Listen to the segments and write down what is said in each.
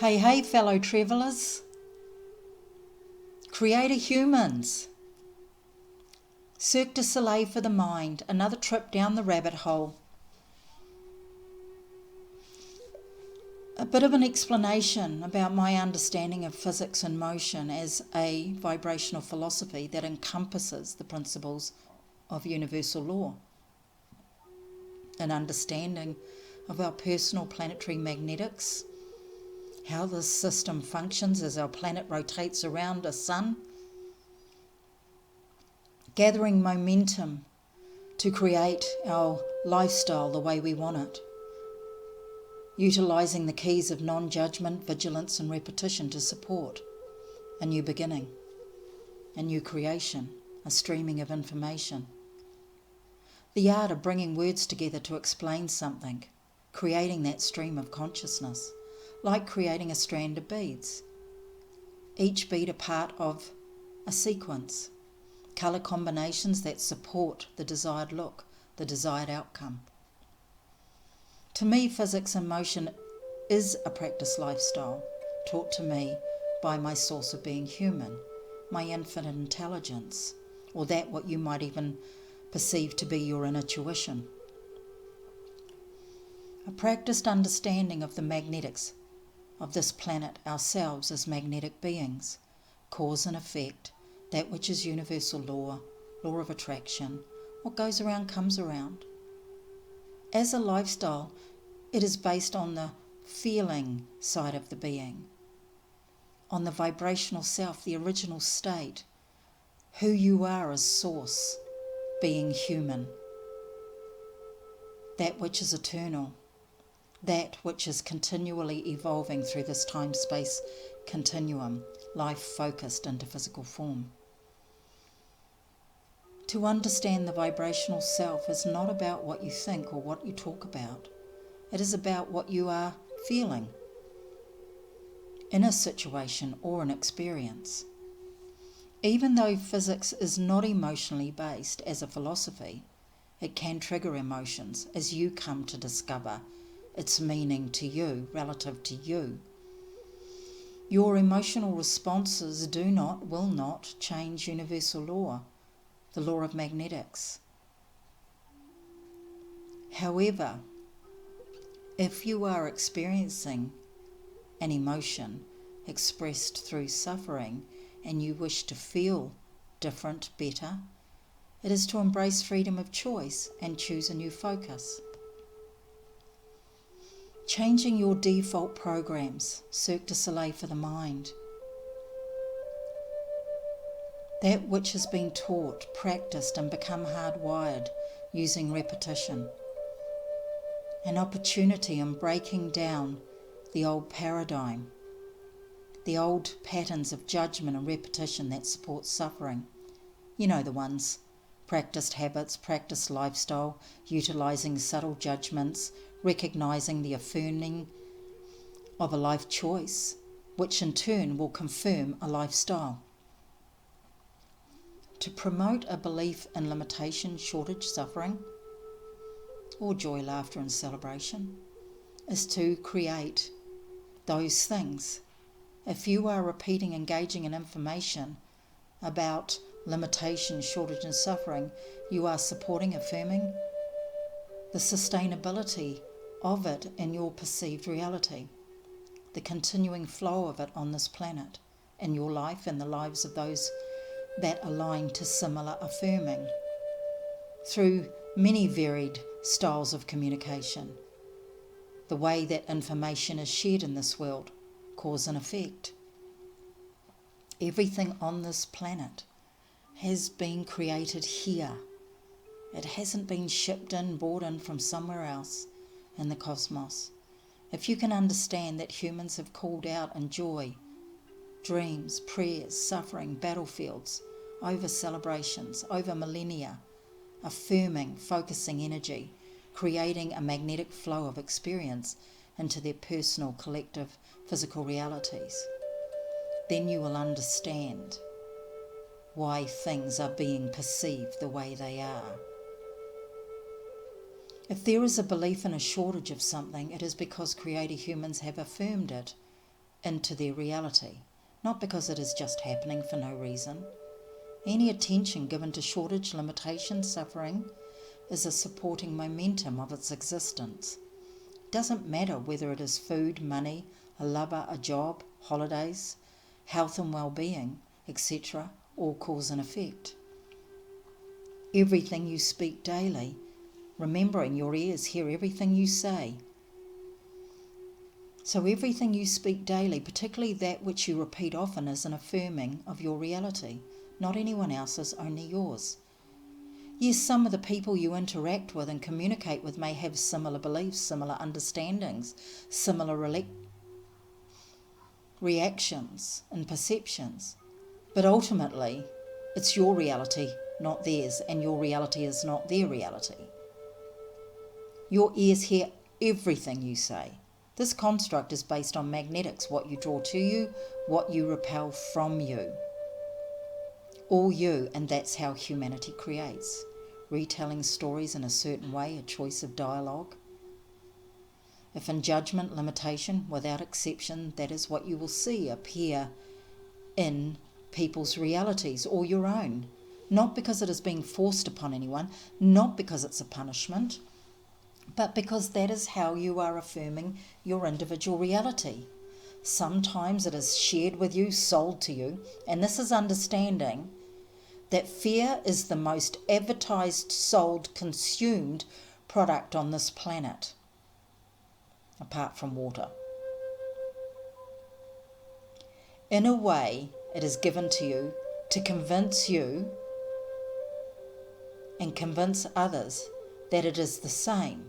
Hey, hey, fellow travellers, creator humans. Cirque du Soleil for the mind, another trip down the rabbit hole. A bit of an explanation about my understanding of physics and motion as a vibrational philosophy that encompasses the principles of universal law. An understanding of our personal planetary magnetics, how this system functions as our planet rotates around a sun, gathering momentum to create our lifestyle the way we want it, utilising the keys of non-judgement, vigilance and repetition to support a new beginning, a new creation, a streaming of information. The art of bringing words together to explain something, creating that stream of consciousness, like creating a strand of beads. Each bead a part of a sequence, colour combinations that support the desired look, the desired outcome. To me, physics and motion is a practice lifestyle taught to me by my source of being human, my infinite intelligence, or that what you might even perceive to be your intuition. A practiced understanding of the magnetics of this planet, ourselves as magnetic beings, cause and effect, that which is universal law, law of attraction, what goes around comes around. As a lifestyle, it is based on the feeling side of the being, on the vibrational self, the original state, who you are as source, being human, that which is eternal, that which is continually evolving through this time-space continuum, life focused into physical form. To understand the vibrational self is not about what you think or what you talk about. It is about what you are feeling in a situation or an experience. Even though physics is not emotionally based as a philosophy, it can trigger emotions as you come to discover its meaning to you, relative to you. Your emotional responses will not change universal law, the law of magnetics. However, if you are experiencing an emotion expressed through suffering and you wish to feel different, better, it is to embrace freedom of choice and choose a new focus. Changing your default programs, Cirque du Soleil for the mind. That which has been taught, practiced and become hardwired using repetition. An opportunity in breaking down the old paradigm, the old patterns of judgment and repetition that support suffering. You know the ones. Practiced habits, practiced lifestyle, utilising subtle judgments, recognising the affirming of a life choice, which in turn will confirm a lifestyle. To promote a belief in limitation, shortage, suffering, or joy, laughter and celebration, is to create those things. If you are repeating, engaging in information about limitation, shortage and suffering, you are supporting, affirming the sustainability of it in your perceived reality, the continuing flow of it on this planet, in your life and the lives of those that align to similar affirming, through many varied styles of communication. The way that information is shared in this world, cause and effect. Everything on this planet has been created here. It hasn't been shipped in, brought in from somewhere else in the cosmos. If you can understand that humans have called out in joy, dreams, prayers, suffering, battlefields, over celebrations, over millennia, affirming, focusing energy, creating a magnetic flow of experience into their personal, collective, physical realities, then you will understand why things are being perceived the way they are. If there is a belief in a shortage of something, it is because creator humans have affirmed it into their reality, not because it is just happening for no reason. Any attention given to shortage, limitation, suffering is a supporting momentum of its existence. It doesn't matter whether it is food, money, a lover, a job, holidays, health and well-being, etc., all cause and effect. Everything you speak daily, remembering your ears hear everything you say. So everything you speak daily, particularly that which you repeat often, is an affirming of your reality, not anyone else's, only yours. Yes, some of the people you interact with and communicate with may have similar beliefs, similar understandings, similar reactions and perceptions, but ultimately it's your reality, not theirs, and your reality is not their reality. Your ears hear everything you say. This construct is based on magnetics, what you draw to you, what you repel from you. All you, and that's how humanity creates. Retelling stories in a certain way, a choice of dialogue. If in judgment, limitation, without exception, that is what you will see appear in people's realities or your own. Not because it is being forced upon anyone, not because it's a punishment, but because that is how you are affirming your individual reality. Sometimes it is shared with you, sold to you, and this is understanding that fear is the most advertised, sold, consumed product on this planet, apart from water. In a way, it is given to you to convince you and convince others that it is the same.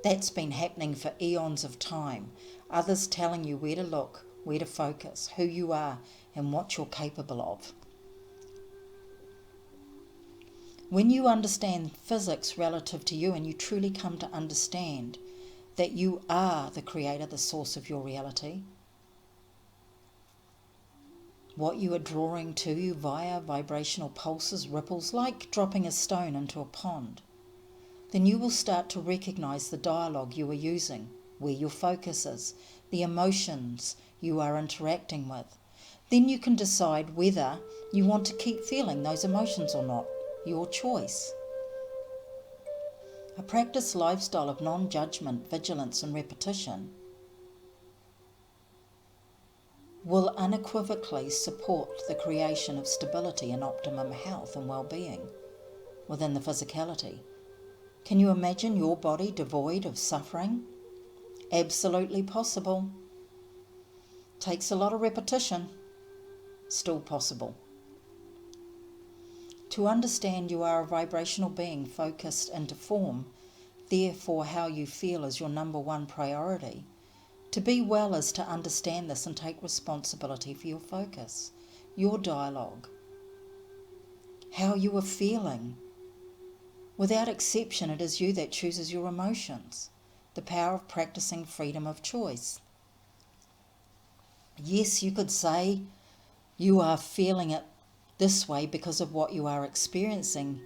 That's been happening for eons of time. Others telling you where to look, where to focus, who you are, and what you're capable of. When you understand physics relative to you and you truly come to understand that you are the creator, the source of your reality, what you are drawing to you via vibrational pulses, ripples, like dropping a stone into a pond, then you will start to recognise the dialogue you are using, where your focus is, the emotions you are interacting with. Then you can decide whether you want to keep feeling those emotions or not. Your choice. A practiced lifestyle of non-judgment, vigilance and repetition will unequivocally support the creation of stability and optimum health and well-being within the physicality. Can you imagine your body devoid of suffering? Absolutely possible. Takes a lot of repetition. Still possible. To understand you are a vibrational being focused into form, therefore how you feel is your number one priority. To be well is to understand this and take responsibility for your focus, your dialogue, how you are feeling. Without exception, it is you that chooses your emotions, the power of practicing freedom of choice. Yes, you could say you are feeling it this way because of what you are experiencing,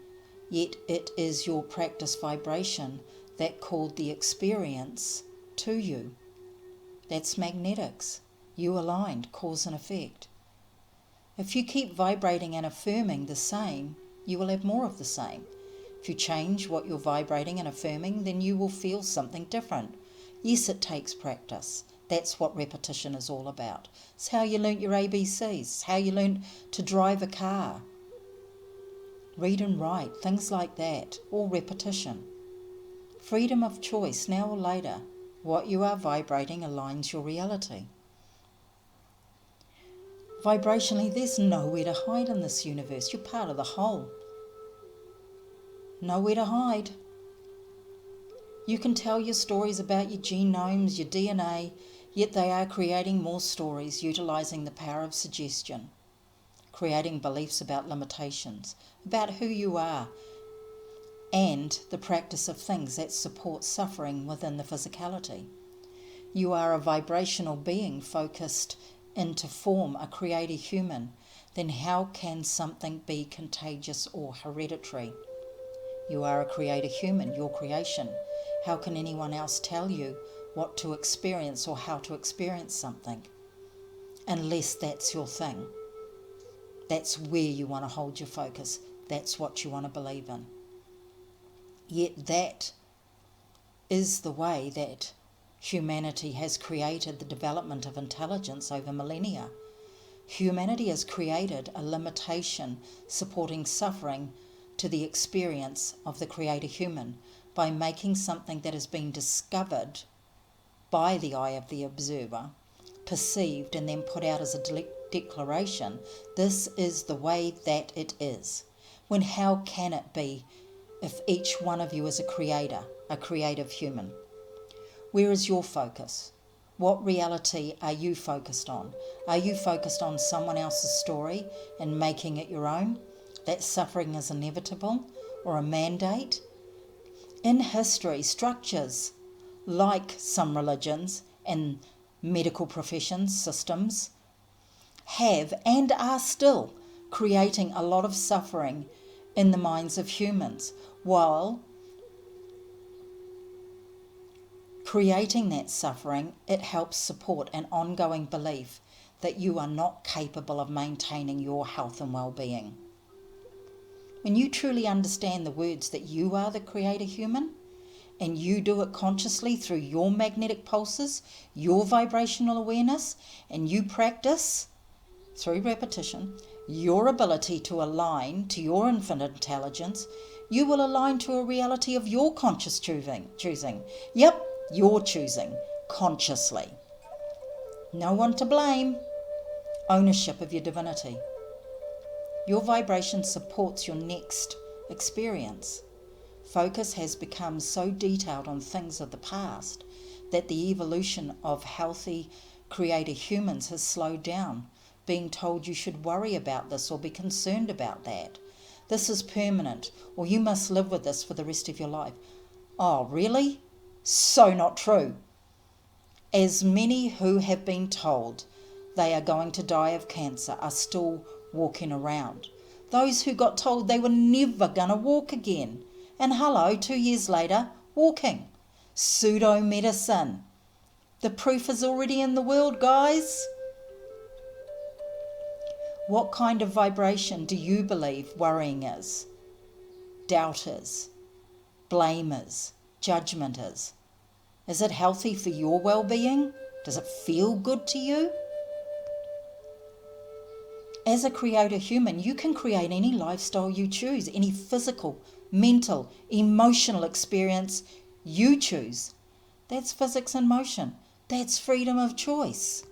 yet it is your practice vibration that called the experience to you. That's magnetics. You aligned, cause and effect. If you keep vibrating and affirming the same, you will have more of the same. If you change what you're vibrating and affirming, then you will feel something different. Yes, it takes practice. That's what repetition is all about. It's how you learnt your ABCs, it's how you learnt to drive a car, read and write, things like that, all repetition. Freedom of choice, now or later. What you are vibrating aligns your reality. Vibrationally, there's nowhere to hide in this universe. You're part of the whole. Nowhere to hide. You can tell your stories about your genomes, your DNA, yet they are creating more stories, utilising the power of suggestion, creating beliefs about limitations, about who you are, and the practice of things that support suffering within the physicality. You are a vibrational being focused into form, a creator human. Then how can something be contagious or hereditary? You are a creator human, your creation. How can anyone else tell you what to experience or how to experience something? unless that's your thing. That's where you want to hold your focus. That's what you want to believe in. Yet that is the way that humanity has created the development of intelligence over millennia. Humanity has created a limitation supporting suffering to the experience of the creator human by making something that has been discovered by the eye of the observer, perceived and then put out as a declaration, this is the way that it is. When how can it be if each one of you is a creator, a creative human? Where is your focus? What reality are you focused on? Are you focused on someone else's story and making it your own? That suffering is inevitable or a mandate? In history, structures like some religions and medical professions, systems, have and are still creating a lot of suffering in the minds of humans, while creating that suffering, it helps support an ongoing belief that you are not capable of maintaining your health and well-being. When you truly understand the words that you are the creator human, and you do it consciously through your magnetic pulses, your vibrational awareness, and you practice, through repetition, your ability to align to your infinite intelligence, you will align to a reality of your conscious choosing. Yep, your choosing, consciously. No one to blame. Ownership of your divinity. Your vibration supports your next experience. Focus has become so detailed on things of the past that the evolution of healthy creator humans has slowed down, being told you should worry about this or be concerned about that. This is permanent, or you must live with this for the rest of your life. Oh, really? So not true. As many who have been told they are going to die of cancer are still walking around. Those who got told they were never going to walk again. And hello, 2 years later, walking. Pseudo-medicine. The proof is already in the world, guys. What kind of vibration do you believe worrying is? Doubt is? Blame is? Judgment is? Is it healthy for your well-being? Does it feel good to you? As a creator human, you can create any lifestyle you choose, any physical, mental, emotional experience you choose. That's physics in motion. That's freedom of choice.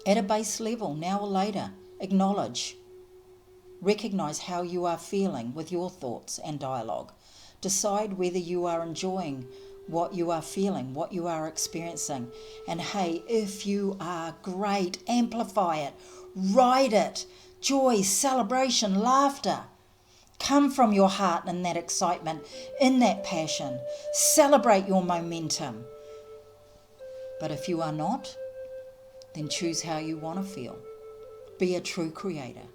At a base level, now or later, acknowledge, recognize how you are feeling with your thoughts and dialogue. Decide whether you are enjoying what you are feeling, what you are experiencing. And hey, if you are, great, amplify it, ride it. Joy, celebration, laughter. Come from your heart in that excitement, in that passion. Celebrate your momentum. But if you are not, then choose how you want to feel. Be a true creator.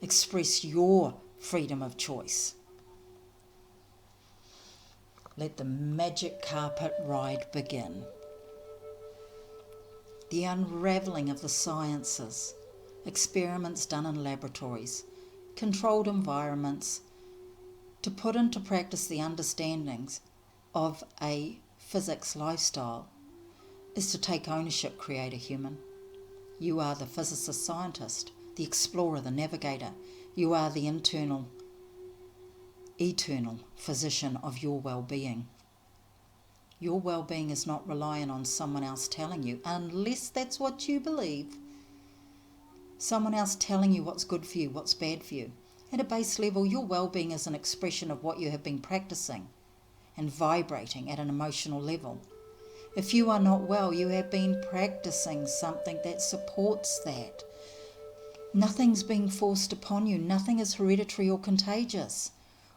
Express your freedom of choice. Let the magic carpet ride begin. The unravelling of the sciences, experiments done in laboratories, controlled environments, to put into practice the understandings of a physics lifestyle is to take ownership, creator human. You are the physicist scientist, the explorer, the navigator. You are the internal, eternal physician of your well-being. Your well-being is not reliant on someone else telling you, unless that's what you believe. Someone else telling you what's good for you, what's bad for you. At a base level, your well-being is an expression of what you have been practicing and vibrating at an emotional level. If you are not well, you have been practicing something that supports that. Nothing's being forced upon you. Nothing is hereditary or contagious.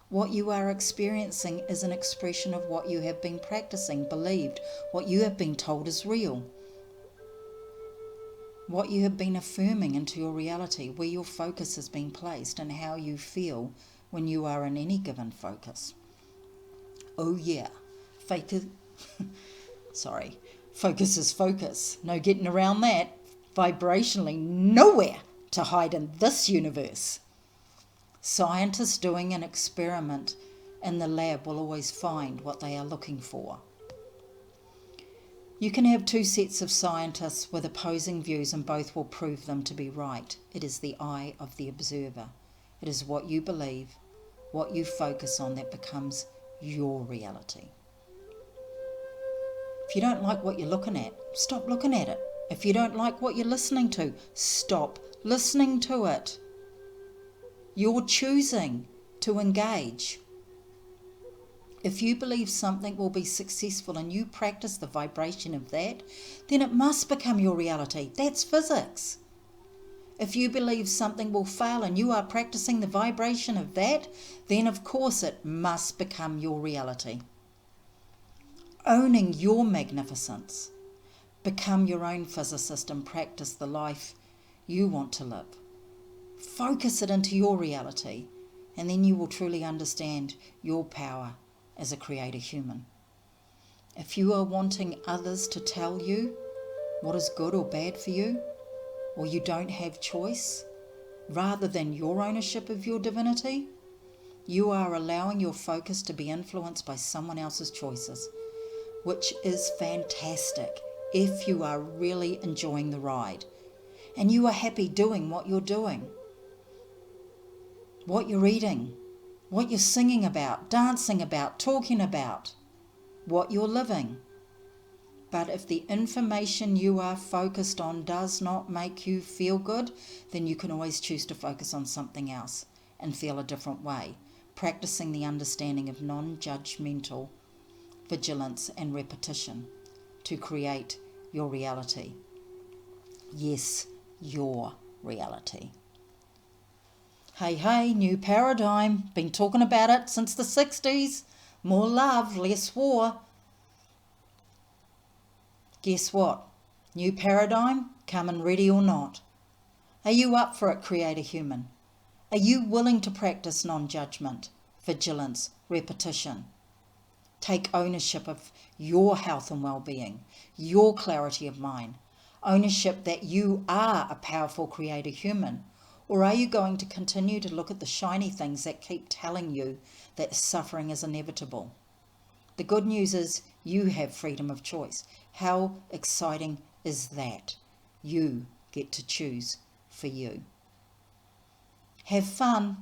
What you are experiencing is an expression of what you have been practicing, believed, what you have been told is real. What you have been affirming into your reality, where your focus has been placed, and how you feel when you are in any given focus. Oh yeah, focus is focus. No getting around that. vibrationally nowhere to hide in this universe. Scientists doing an experiment in the lab will always find what they are looking for. You can have two sets of scientists with opposing views and both will prove them to be right. It is the eye of the observer. It is what you believe, what you focus on that becomes your reality. If you don't like what you're looking at, stop looking at it. If you don't like what you're listening to, stop listening to it. You're choosing to engage. If you believe something will be successful and you practice the vibration of that, then it must become your reality. That's physics. If you believe something will fail and you are practicing the vibration of that, then of course it must become your reality. Owning your magnificence. Become your own physicist and practice the life you want to live. Focus it into your reality, and then you will truly understand your power as a creator human. If you are wanting others to tell you what is good or bad for you, or you don't have choice, rather than your ownership of your divinity, you are allowing your focus to be influenced by someone else's choices, which is fantastic if you are really enjoying the ride and you are happy doing what you're doing, what you're eating, what you're singing about, dancing about, talking about, what you're living. But if the information you are focused on does not make you feel good, then you can always choose to focus on something else and feel a different way, practicing the understanding of non-judgmental vigilance and repetition to create your reality. Yes, your reality. Hey, new paradigm. Been talking about it since the 60s. More love, less war. Guess what? New paradigm, coming ready or not. Are you up for it, creator human? Are you willing to practice non-judgment, vigilance, repetition? Take ownership of your health and well-being, your clarity of mind, ownership that you are a powerful creator human. Or are you going to continue to look at the shiny things that keep telling you that suffering is inevitable? The good news is you have freedom of choice. How exciting is that? You get to choose for you. Have fun.